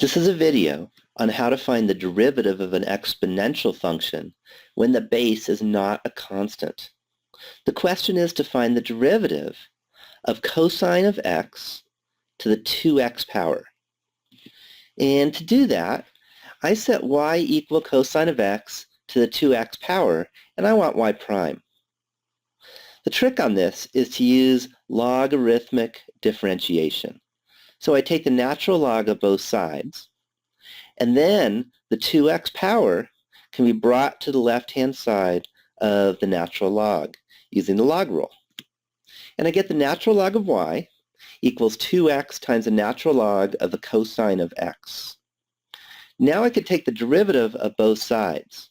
This is a video on how to find the derivative of an exponential function when the base is not a constant. The question is to find the derivative of cosine of x to the 2x power. And to do that, I set y equal cosine of x to the 2x power, and I want y prime. The trick on this is to use logarithmic differentiation. So I take the natural log of both sides, and then the 2x power can be brought to the left-hand side of the natural log using the log rule. And I get the natural log of y equals 2x times the natural log of the cosine of x. Now I could take the derivative of both sides.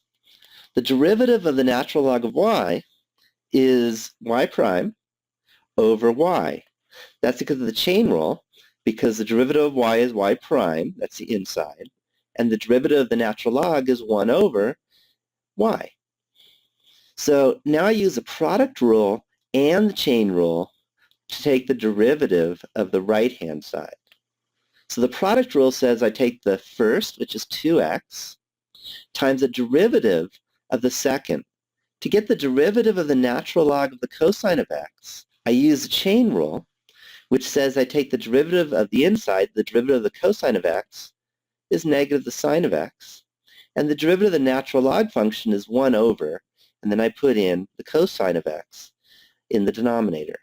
The derivative of the natural log of y is y prime over y. That's because of the chain rule, because the derivative of y is y prime, that's the inside, and the derivative of the natural log is 1 over y. So now I use the product rule and the chain rule to take the derivative of the right-hand side. So the product rule says I take the first, which is 2x, times the derivative of the second. To get the derivative of the natural log of the cosine of x, I use the chain rule, which says I take the derivative of the inside, the derivative of the cosine of x, is negative the sine of x, and the derivative of the natural log function is 1 over, and then I put in the cosine of x in the denominator.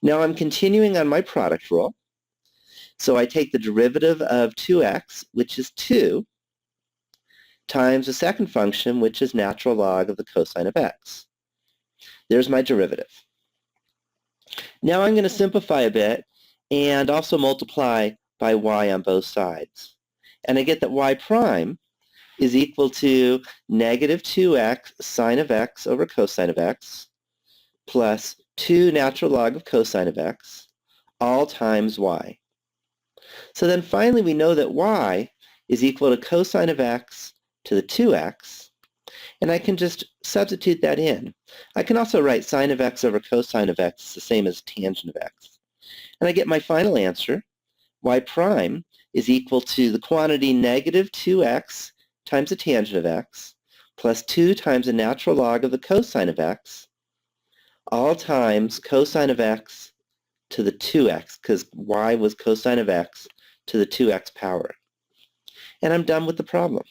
Now I'm continuing on my product rule, so I take the derivative of 2x, which is 2, times the second function, which is natural log of the cosine of x. There's my derivative. Now I'm going to simplify a bit and also multiply by y on both sides. And I get that y prime is equal to negative 2x sine of x over cosine of x plus 2 natural log of cosine of x, all times y. So then finally we know that y is equal to cosine of x to the 2x, and I can just substitute that in. I can also write sine of x over cosine of x the same as tangent of x. And I get my final answer, y prime is equal to the quantity negative 2x times the tangent of x plus 2 times the natural log of the cosine of x, all times cosine of x to the 2x, because y was cosine of x to the 2x power. And I'm done with the problem.